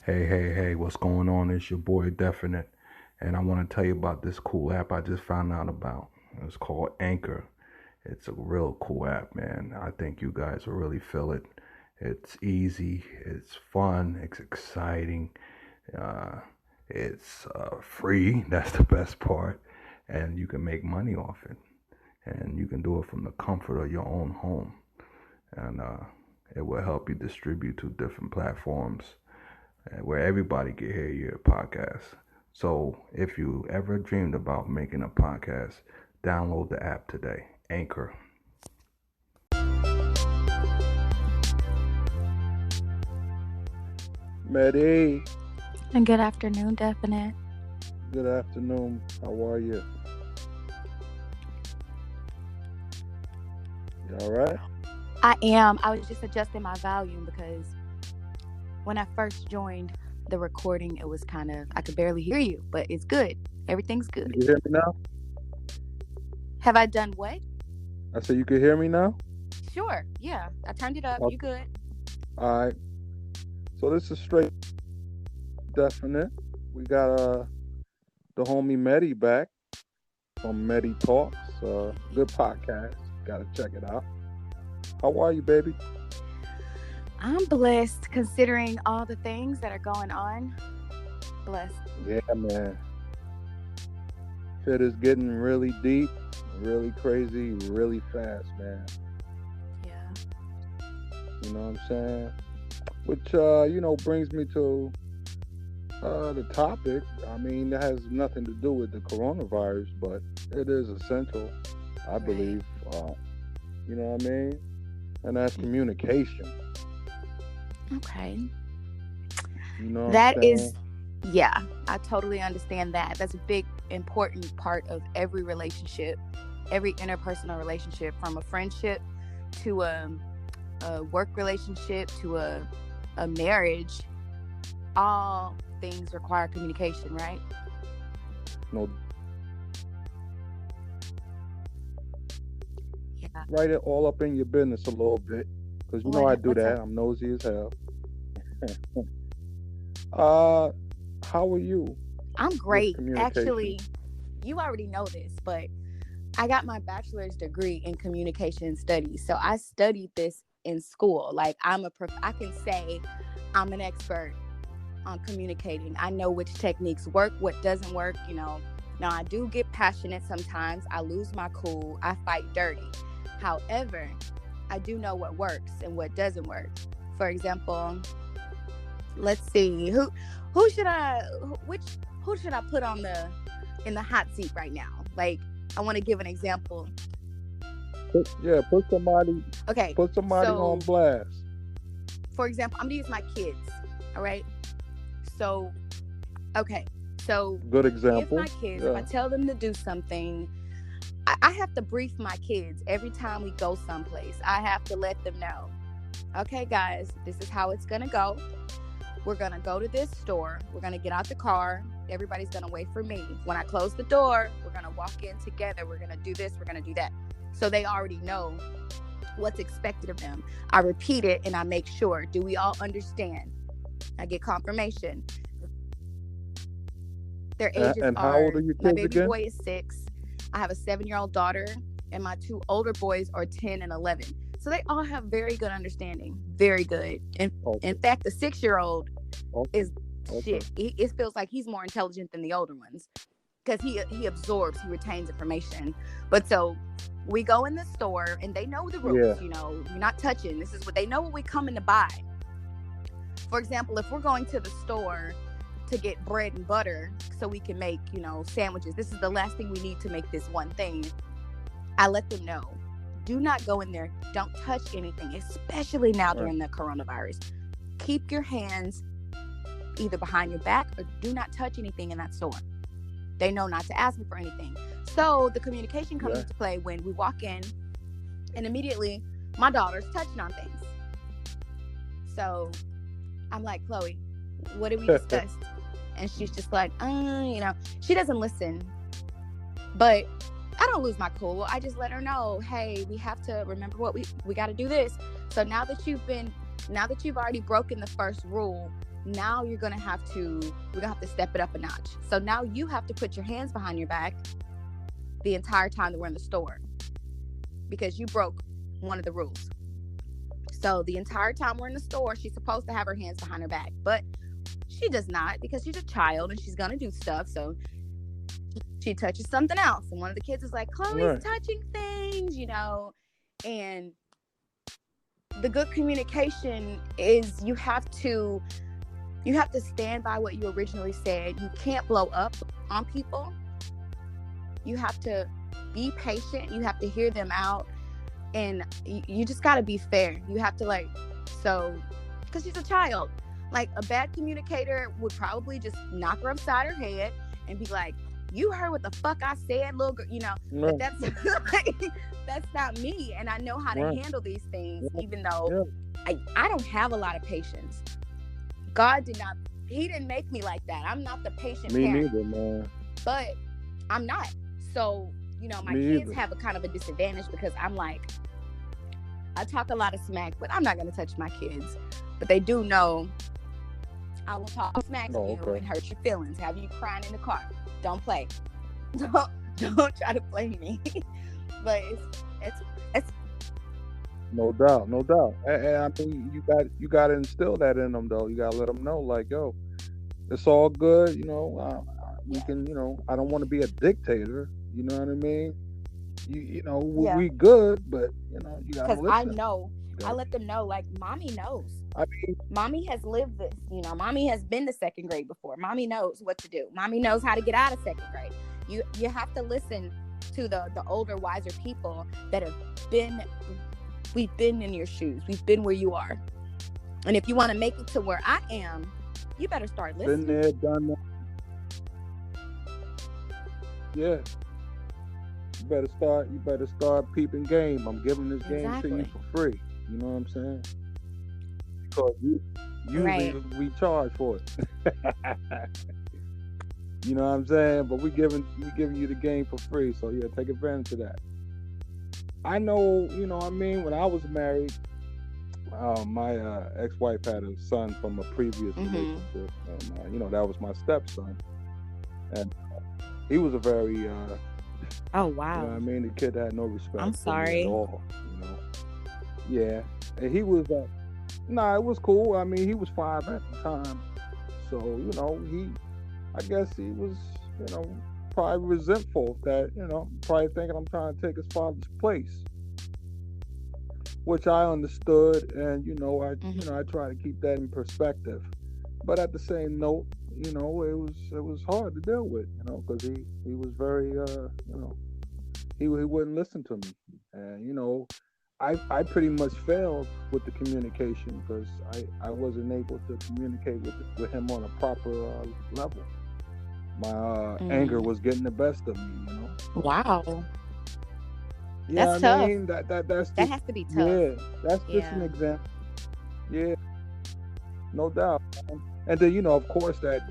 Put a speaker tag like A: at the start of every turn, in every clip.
A: Hey, what's going on? It's your boy Definite, and I want to tell you about this cool app I just found out about. It's called Anchor. It's a real cool app, man. I think you guys will really feel it. It's easy, it's fun, it's exciting, uh, it's free. That's the best part, and you can make money off it, and you can do it from the comfort of your own home, and it will help you distribute to different platforms where everybody can hear your podcast. So if you ever dreamed about making a podcast, download the app today, Anchor.
B: Metty,
C: And good afternoon, Definite.
B: good afternoon. How are you? You all right?
C: I am. I was just adjusting my volume because when I first joined the recording, it was I could barely hear you, but it's good. Everything's good.
B: You hear me now?
C: Have I done what?
B: I said you can hear me now?
C: Sure. Yeah. I turned it up.
B: Okay.
C: You good?
B: All right. So this is straight Definite. We got the homie Metty back from Metty Talks. Good podcast. Gotta check it out. How are you, baby?
C: I'm blessed considering all the things that are going on. Blessed.
B: Yeah, man. Shit is getting really deep, really crazy, really fast, man.
C: Yeah.
B: You know what I'm saying? Which, brings me to the topic. I mean, it has nothing to do with the coronavirus, but it is essential, I believe. You know what I mean? And that's communication.
C: Okay.
B: You know what
C: That
B: I'm saying?
C: is, yeah, I totally understand that. That's a big, important part of every relationship, every interpersonal relationship, from a friendship to a work relationship to a marriage. All things require communication, right?
B: No,
C: Yeah.
B: write it all up in your business a little bit, because you know I do
C: What's
B: that.
C: up?
B: I'm nosy as hell. How are you
C: I'm
B: with
C: great.
B: communication?
C: Actually, you already know this, but I got my bachelor's degree in communication studies. So I studied this in school. Like I can say I'm an expert on communicating. I know which techniques work, what doesn't work, Now I do get passionate sometimes. I lose my cool. I fight dirty. However, I do know what works and what doesn't work. For example, let's see, who should I put in the hot seat right now? Like, I want to give an example.
B: Put somebody
C: Okay,
B: on
C: so
B: blast.
C: for example, I'm gonna use my kids. All right. So, okay. So
B: Good
C: if
B: example.
C: my kids, if I
B: Yeah.
C: tell them to do something, I have to brief my kids every time we go someplace. I have to let them know, okay, guys, this is how it's going to go. We're going to go to this store. We're going to get out the car. Everybody's going to wait for me. When I close the door, we're going to walk in together. We're going to do this. We're going to do that. So they already know what's expected of them. I repeat it and I make sure. Do we all understand? I get confirmation. Their ages
B: And how old are your
C: my
B: kids
C: baby
B: again?
C: boy is 6. I have a 7-year-old daughter, and my 2 older boys are 10 and 11. So they all have very good understanding. Very good. And
B: Okay.
C: in fact, the 6-year-old
B: Okay.
C: is shit. It feels like he's more intelligent than the older ones because he absorbs, he retains information. But so we go in the store, and they know the rules.
B: Yeah.
C: You're not touching. This is what they know what we're coming to buy. For example, if we're going to the store to get bread and butter so we can make, sandwiches, this is the last thing we need to make this one thing. I let them know, do not go in there. Don't touch anything, especially now during the coronavirus. Keep your hands either behind your back or do not touch anything in that store. They know not to ask me for anything. So the communication comes into play when we walk in, and immediately my daughter's touching on things. So I'm like, Chloe, what did we discuss? And she's just like, she doesn't listen. But I don't lose my cool. I just let her know, hey, we have to remember what we got to do this. So now that you've been Now that you've already broken the first rule, now we're gonna have to step it up a notch. So now you have to put your hands behind your back the entire time that we're in the store, because you broke one of the rules. So the entire time we're in the store, she's supposed to have her hands behind her back, but she does not, because she's a child and she's gonna do stuff. So she touches something else, and one of the kids is like, Chloe's touching things, and the good communication is you have to stand by what you originally said. You can't blow up on people. You have to be patient. You have to hear them out, and you just got to be fair. You have to because she's a child. Like, a bad communicator would probably just knock her upside her head and be like, you heard what the fuck I said, little girl, but that's not me. And I know how to handle these things, even though I don't have a lot of patience. God he didn't make me like that. I'm not the patient
B: me
C: parent.
B: Neither, man.
C: But I'm not. So, my
B: Me
C: kids
B: either.
C: have a kind of a disadvantage, because I'm like, I talk a lot of smack, but I'm not going to touch my kids. But they do know I will talk smack to you and hurt your feelings, have you crying in the car. Don't play. Don't try to play me. But it's
B: no doubt. And I mean, you got to instill that in them, though. You got to let them know, like, yo, it's all good. We can. I don't want to be a dictator. You know what I mean? We good, but you got to listen.
C: Because I let them know, like, mommy knows. I mean, mommy has lived this. Mommy has been to second grade before. Mommy knows what to do. Mommy knows how to get out of second grade. You have to listen to the older, wiser people that we've been in your shoes. We've been where you are. And if you want to make it to where I am, you better start listening.
B: Been there, done that. Yeah. You better start peeping game. I'm giving this game to you for free. You know what I'm saying? Because usually we charge for it. You know what I'm saying? But we giving you the game for free. So yeah, take advantage of that. I know, when I was married, my ex-wife had a son from a previous relationship. And, that was my stepson. And he was a very...
C: oh, wow.
B: You know what I mean? The kid had no respect
C: I'm sorry.
B: for me at all. Yeah. And he was... it was cool. I mean, he was 5 at the time. So, I guess he was, probably resentful that, probably thinking I'm trying to take his father's place. Which I understood, and, I try to keep that in perspective. But at the same note, it was hard to deal with, because he was very, he wouldn't listen to me. And, I pretty much failed with the communication because I wasn't able to communicate with him on a proper level. My anger was getting the best of me,
C: Wow.
B: Yeah,
C: that's tough.
B: I mean, that
C: has to be tough.
B: Yeah, that's just an example. Yeah, no doubt. And then, of course, that,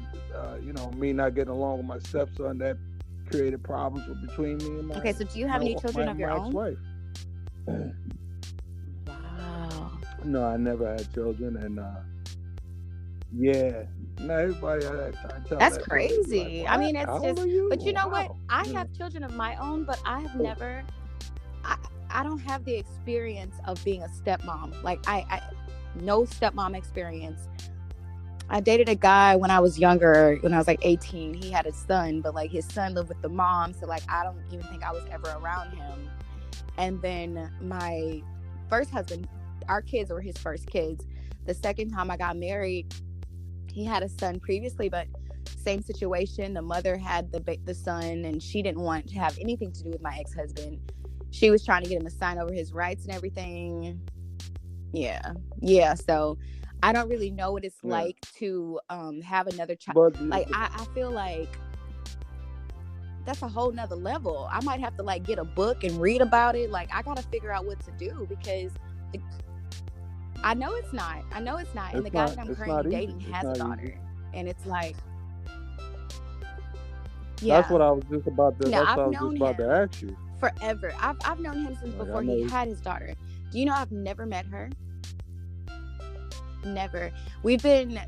B: me not getting along with my stepson, that created problems between me and my...
C: Okay, so do you have any children of your own?
B: Ex-wife.
C: Wow.
B: No, I never had children, and yeah. No, everybody I tell
C: that's
B: that
C: crazy.
B: Like,
C: I mean, it's just, but you know what? I
B: Yeah.
C: have children of my own, but I have never, I don't have the experience of being a stepmom. Like, I no stepmom experience. I dated a guy when I was younger, when I was like 18. He had a son, but like his son lived with the mom. So like, I don't even think I was ever around him. And then my first husband, our kids were his first kids. The second time I got married, he had a son previously, but same situation. The mother had the son, and she didn't want to have anything to do with my ex-husband. She was trying to get him to sign over his rights and everything. Yeah. So I don't really know what it's like to have another child. Like I feel like that's a whole nother level. I might have to like get a book and read about it. Like I gotta figure out what to do, because I know it's not. And the guy that I'm currently dating has a daughter. And it's like, yeah.
B: That's what I was just about to.
C: No,
B: that's
C: I've
B: what I was
C: known
B: just about to ask you.
C: Forever. I've known him since before he had his daughter. Do you know I've never met her? Never. We've been